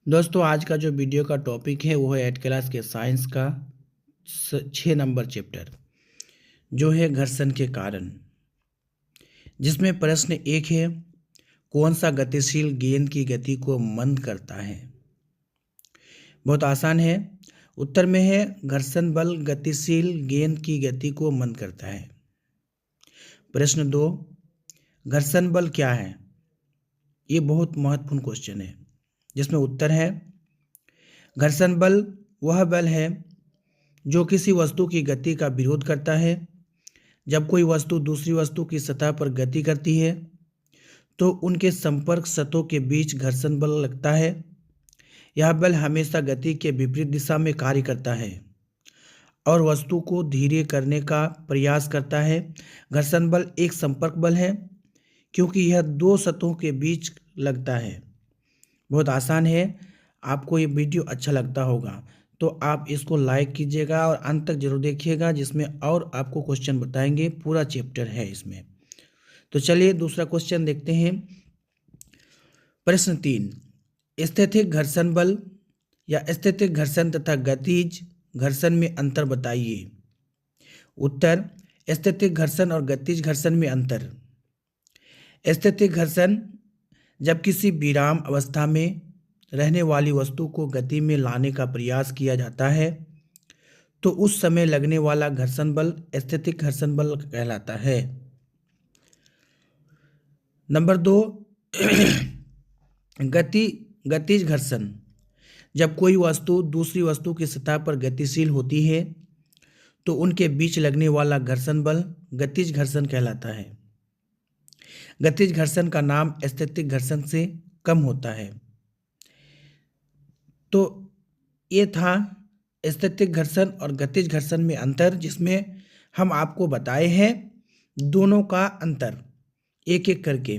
दोस्तों आज का जो वीडियो का टॉपिक है वो है 8 क्लास के साइंस का 6 नंबर चैप्टर जो है घर्षण के कारण, जिसमें प्रश्न एक है कौन सा गतिशील गेंद की गति को मंद करता है। बहुत आसान है। उत्तर में है घर्षण बल गतिशील गेंद की गति को मंद करता है। प्रश्न दो, घर्षण बल क्या है। ये बहुत महत्वपूर्ण क्वेश्चन है, जिसमें उत्तर है घर्षण बल वह बल है जो किसी वस्तु की गति का विरोध करता है। जब कोई वस्तु दूसरी वस्तु की सतह पर गति करती है तो उनके संपर्क सतहों के बीच घर्षण बल लगता है। यह बल हमेशा गति के विपरीत दिशा में कार्य करता है और वस्तु को धीरे करने का प्रयास करता है। घर्षण बल एक संपर्क बल है क्योंकि यह दो सतहों के बीच लगता है। बहुत आसान है। आपको ये वीडियो अच्छा लगता होगा तो आप इसको लाइक कीजिएगा और अंत तक जरूर देखिएगा, जिसमें और आपको क्वेश्चन बताएंगे। पूरा चैप्टर है इसमें। तो चलिए दूसरा क्वेश्चन देखते हैं। प्रश्न 3, स्थैतिक घर्षण बल या स्थैतिक घर्षण तथा गतिज घर्षण में अंतर बताइए। उत्तर, स्थैतिक घर्षण और गतिज घर्षण में अंतर। स्थैतिक घर्षण जब किसी विराम अवस्था में रहने वाली वस्तु को गति में लाने का प्रयास किया जाता है तो उस समय लगने वाला घर्षण बल स्थैतिक घर्षण बल कहलाता है। नंबर 2, गतिज घर्षण जब कोई वस्तु दूसरी वस्तु की सतह पर गतिशील होती है तो उनके बीच लगने वाला घर्षण बल गतिज घर्षण कहलाता है। गतिज घर्षण का नाम स्थैतिक घर्षण से कम होता है। तो ये था स्थैतिक घर्षण और गतिज घर्षण में अंतर, जिसमें हम आपको बताए हैं दोनों का अंतर एक एक करके।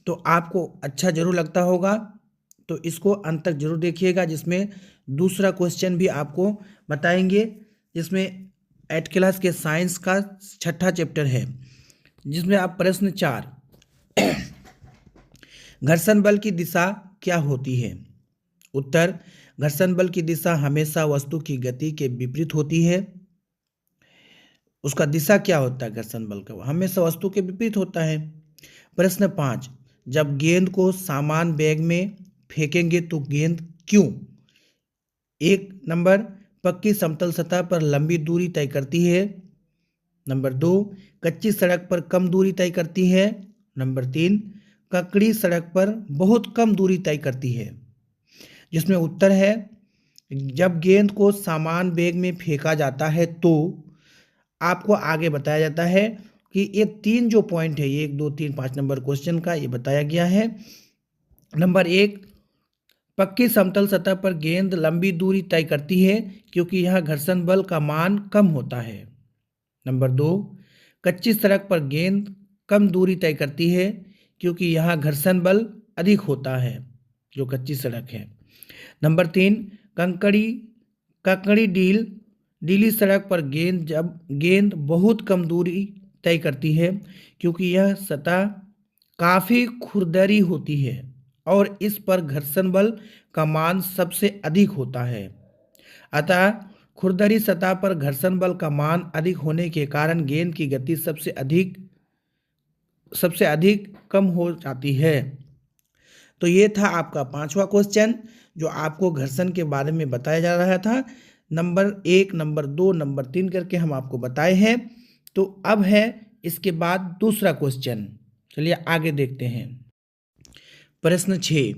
तो आपको अच्छा जरूर लगता होगा तो इसको अंत तक जरूर देखिएगा, जिसमें दूसरा क्वेश्चन भी आपको बताएंगे, जिसमें 8 क्लास के साइंस का 6ठा चैप्टर है, जिसमें आप प्रश्न 4, घर्षण बल की दिशा क्या होती है। उत्तर, घर्षण बल की दिशा हमेशा वस्तु की गति के विपरीत होती है। उसका दिशा क्या होता है घर्षण बल का, हमेशा वस्तु के विपरीत होता है। प्रश्न 5, जब गेंद को समान वेग में फेंकेंगे तो गेंद क्यों। 1 नंबर, पक्की समतल सतह पर लंबी दूरी तय करती है। नंबर 2, कच्ची सड़क पर कम दूरी तय करती है। नंबर 3, ककड़ी सड़क पर बहुत कम दूरी तय करती है। जिसमें उत्तर है जब गेंद को समान वेग में फेंका जाता है तो आपको आगे बताया जाता है कि ये 3 जो पॉइंट है, 1 2 3 5 नंबर क्वेश्चन का ये बताया गया है। नंबर 1, पक्की समतल सतह पर गेंद लंबी दूरी तय करती है क्योंकि यह घर्षण बल का मान कम होता है। नंबर 2, कच्ची सड़क पर गेंद कम दूरी तय करती है क्योंकि यहाँ घर्षण बल अधिक होता है जो कच्ची सड़क है। नंबर 3, कंकड़ी डीली सड़क पर गेंद बहुत कम दूरी तय करती है क्योंकि यह सतह काफ़ी खुरदरी होती है और इस पर घर्षण बल का मान सबसे अधिक होता है। अतः खुरदरी सतह पर घर्षण बल का मान अधिक होने के कारण गेंद की गति सबसे अधिक कम हो जाती है। तो ये था आपका 5वां क्वेश्चन जो आपको घर्षण के बारे में बताया जा रहा था। नंबर 1, नंबर 2, नंबर 3 करके हम आपको बताए हैं। तो अब है इसके बाद दूसरा क्वेश्चन। चलिए आगे देखते हैं। प्रश्न 6,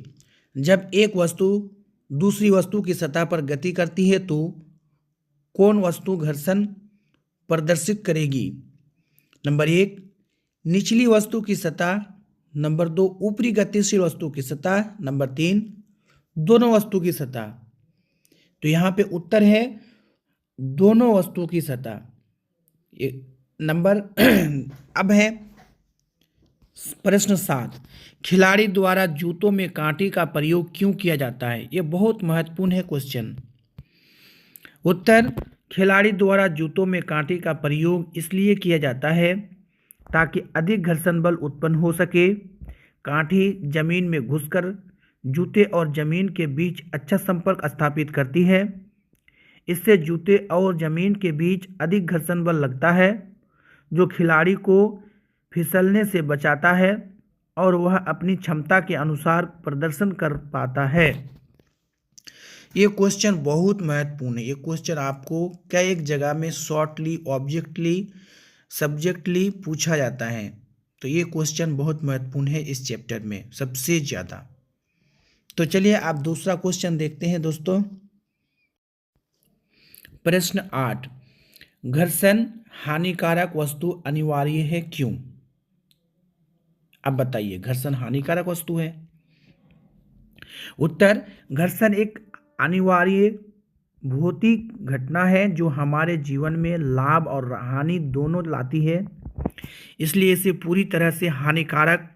जब एक वस्तु दूसरी वस्तु की सतह पर गति करती है तो कौन वस्तु घर्षण प्रदर्शित करेगी। नंबर 1, निचली वस्तु की सतह। नंबर 2, ऊपरी गतिशील वस्तु की सतह। नंबर 3, दोनों वस्तु की सतह। तो यहाँ पे उत्तर है दोनों वस्तु की सतह। नंबर अब है प्रश्न 7, खिलाड़ी द्वारा जूतों में कांटे का प्रयोग क्यों किया जाता है। ये बहुत महत्वपूर्ण है क्वेश्चन। उत्तर, खिलाड़ी द्वारा जूतों में कांटे का प्रयोग इसलिए किया जाता है ताकि अधिक घर्षण बल उत्पन्न हो सके। कांटे जमीन में घुसकर जूते और जमीन के बीच अच्छा संपर्क स्थापित करती है। इससे जूते और जमीन के बीच अधिक घर्षण बल लगता है, जो खिलाड़ी को फिसलने से बचाता है और वह अपनी क्षमता के अनुसार प्रदर्शन कर पाता है। ये क्वेश्चन बहुत महत्वपूर्ण है। ये क्वेश्चन आपको कई एक जगह में शॉर्टली, ऑब्जेक्टली, सब्जेक्टली पूछा जाता है। तो ये क्वेश्चन बहुत महत्वपूर्ण है इस चैप्टर में सबसे ज़्यादा। तो चलिए आप दूसरा क्वेश्चन देखते हैं दोस्तों। प्रश्न 8, घर्षण हानिकारक वस्तु अनिवार्य है क्यों? अब बताइए, घर्षण हानिकारक वस्तु है। उत्तर, घर्षण एक अनिवार्य भौतिक घटना है जो हमारे जीवन में लाभ और हानि दोनों लाती है, इसलिए इसे पूरी तरह से हानिकारक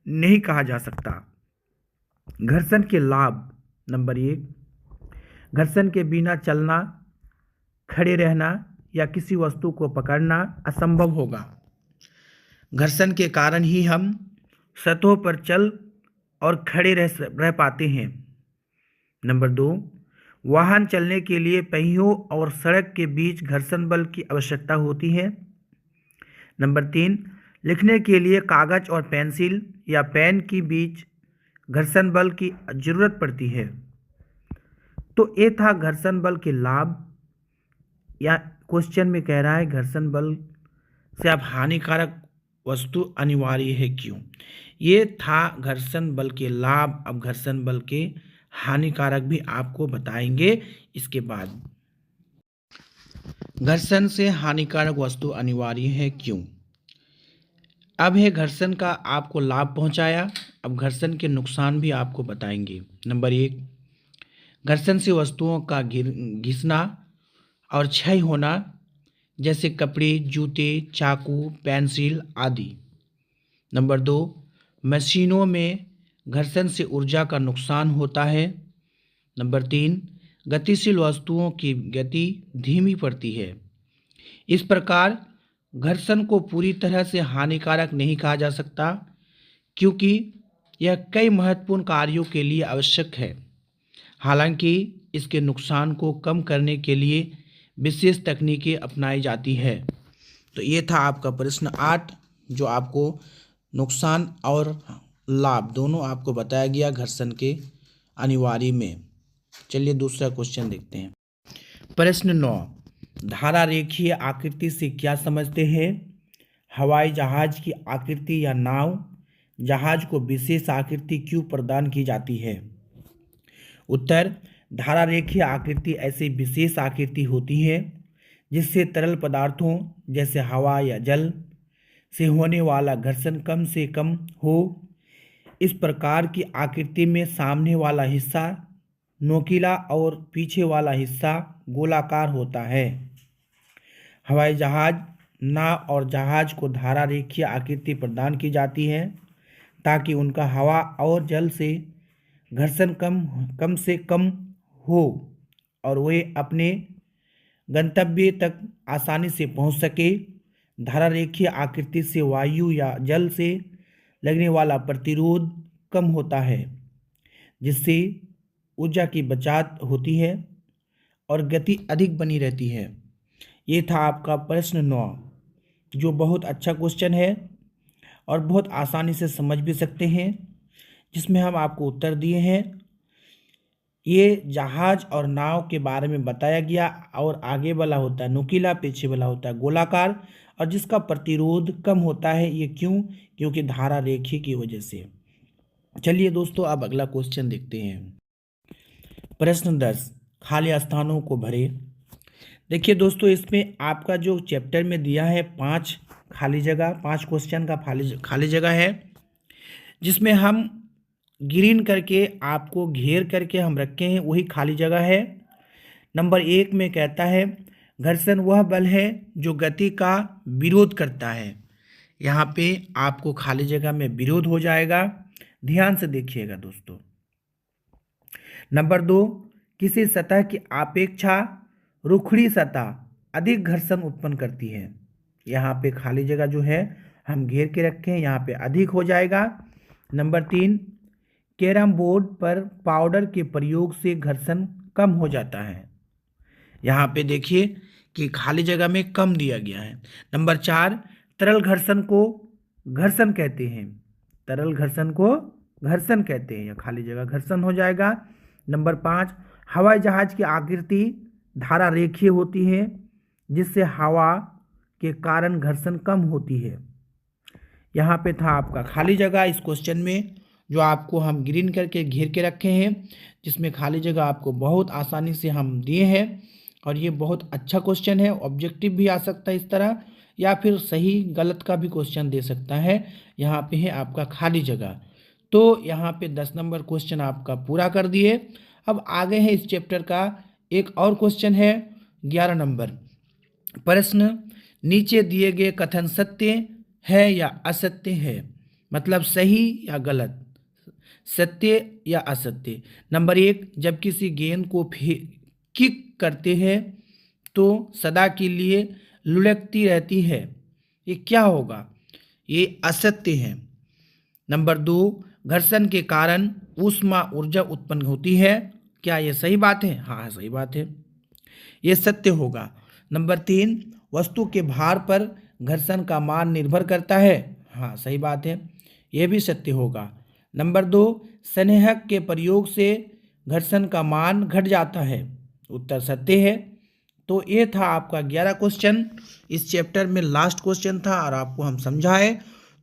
नहीं कहा जा सकता। घर्षण के लाभ, नंबर 1, घर्षण के बिना चलना, खड़े रहना या किसी वस्तु को पकड़ना असंभव होगा। घर्षण के कारण ही हम सतहों पर चल और खड़े रह पाते हैं। नंबर 2, वाहन चलने के लिए पहियों और सड़क के बीच घर्षण बल की आवश्यकता होती है। नंबर 3, लिखने के लिए कागज और पेंसिल या पेन के बीच घर्षण बल की जरूरत पड़ती है। तो ये था घर्षण बल के लाभ, या क्वेश्चन में कह रहा है घर्षण बल से अब हानिकारक वस्तु अनिवार्य है क्यों। ये था घर्षण बल के लाभ। अब घर्षण बल के हानिकारक भी आपको बताएंगे इसके बाद। घर्षण से हानिकारक वस्तु अनिवार्य है क्यों। अब है घर्षण का आपको लाभ पहुंचाया, अब घर्षण के नुकसान भी आपको बताएंगे। नंबर 1, घर्षण से वस्तुओं का घिसना और क्षय होना, जैसे कपड़े, जूते, चाकू, पेंसिल आदि। नंबर 2, मशीनों में घर्षण से ऊर्जा का नुकसान होता है। नंबर 3, गतिशील वस्तुओं की गति धीमी पड़ती है। इस प्रकार घर्षण को पूरी तरह से हानिकारक नहीं कहा जा सकता, क्योंकि यह कई महत्वपूर्ण कार्यों के लिए आवश्यक है। हालांकि इसके नुकसान को कम करने के लिए विशेष तकनीकें अपनाई जाती है। तो ये था आपका प्रश्न 8, जो आपको नुकसान और लाभ दोनों आपको बताया गया घर्षण के अनिवार्य में। चलिए दूसरा क्वेश्चन देखते हैं। प्रश्न 9, धारा रेखीय आकृति से क्या समझते हैं? हवाई जहाज की आकृति या नाव जहाज को विशेष आकृति क्यों प्रदान की जाती है? उत्तर, धारा रेखीय आकृति ऐसी विशेष आकृति होती है जिससे तरल पदार्थों जैसे हवा या जल से होने वाला घर्षण कम से कम हो। इस प्रकार की आकृति में सामने वाला हिस्सा नोकीला और पीछे वाला हिस्सा गोलाकार होता है। हवाई जहाज, नाव और जहाज को धारा रेखीय आकृति प्रदान की जाती है ताकि उनका हवा और जल से घर्षण कम से कम हो और वे अपने गंतव्य तक आसानी से पहुंच सके। धारा रेखीय आकृति से वायु या जल से लगने वाला प्रतिरोध कम होता है, जिससे ऊर्जा की बचत होती है और गति अधिक बनी रहती है। ये था आपका प्रश्न 9, जो बहुत अच्छा क्वेश्चन है और बहुत आसानी से समझ भी सकते हैं, जिसमें हम आपको उत्तर दिए हैं। ये जहाज और नाव के बारे में बताया गया और आगे वाला होता है नुकीला, पीछे वाला होता है गोलाकार, और जिसका प्रतिरोध कम होता है। ये क्यों? क्योंकि धारा रेखीय की वजह से। चलिए दोस्तों अब अगला क्वेश्चन देखते हैं। प्रश्न 10, खाली स्थानों को भरे। देखिए दोस्तों, इसमें आपका जो चैप्टर में दिया है 5 खाली जगह, 5 क्वेश्चन का खाली जगह है, जिसमें हम ग्रीन करके आपको घेर करके हम रखे हैं, वही खाली जगह है। नंबर 1 में कहता है घर्षण वह बल है जो गति का विरोध करता है। यहाँ पे आपको खाली जगह में विरोध हो जाएगा, ध्यान से देखिएगा दोस्तों। नंबर 2, किसी सतह की अपेक्षा रुखड़ी सतह अधिक घर्षण उत्पन्न करती है। यहाँ पे खाली जगह जो है हम घेर के रखे हैं, यहाँ पे अधिक हो जाएगा। नंबर 3, कैरम बोर्ड पर पाउडर के प्रयोग से घर्षण कम हो जाता है। यहाँ पे देखिए कि खाली जगह में कम दिया गया है। नंबर 4, तरल घर्षण को घर्षण कहते हैं। तरल घर्षण को घर्षण कहते हैं, या खाली जगह घर्षण हो जाएगा। नंबर 5, हवाई जहाज की आकृति धारा रेखीय होती है, जिससे हवा के कारण घर्षण कम होती है। यहाँ पे था आपका खाली जगह इस क्वेश्चन में, जो आपको हम ग्रीन करके घेर के रखे हैं, जिसमें खाली जगह आपको बहुत आसानी से हम दिए हैं। और ये बहुत अच्छा क्वेश्चन है, ऑब्जेक्टिव भी आ सकता है इस तरह, या फिर सही गलत का भी क्वेश्चन दे सकता है। यहाँ पे है आपका खाली जगह। तो यहाँ पे 10 नंबर क्वेश्चन आपका पूरा कर दिए। अब आगे है इस चैप्टर का एक और क्वेश्चन है 11 नंबर। प्रश्न, नीचे दिए गए कथन सत्य है या असत्य है, मतलब सही या गलत, सत्य या असत्य। नंबर 1, जब किसी गेंद को किक करते हैं तो सदा के लिए लुढ़कती रहती है, ये क्या होगा? ये असत्य है। नंबर 2, घर्षण के कारण ऊष्मा ऊर्जा उत्पन्न होती है, क्या ये सही बात है? हाँ, सही बात है, ये सत्य होगा। नंबर 3, वस्तु के भार पर घर्षण का मान निर्भर करता है, हाँ सही बात है, ये भी सत्य होगा। नंबर 2, संरेखक के प्रयोग से घर्षण का मान घट जाता है, उत्तर सत्य है। तो ये था आपका 11 क्वेश्चन, इस चैप्टर में लास्ट क्वेश्चन था और आपको हम समझाए।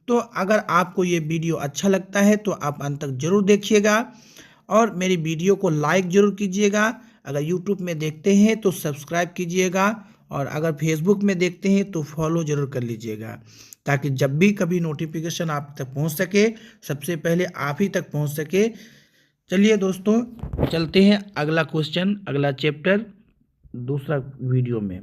तो अगर आपको ये वीडियो अच्छा लगता है तो आप अंत तक जरूर देखिएगा और मेरी वीडियो को लाइक जरूर कीजिएगा। अगर यूट्यूब में देखते हैं तो सब्सक्राइब कीजिएगा, और अगर फेसबुक में देखते हैं तो फॉलो जरूर कर लीजिएगा, ताकि जब भी कभी नोटिफिकेशन आप तक पहुंच सके, सबसे पहले आप ही तक पहुंच सके। चलिए दोस्तों, चलते हैं अगला क्वेश्चन, अगला चैप्टर दूसरा वीडियो में।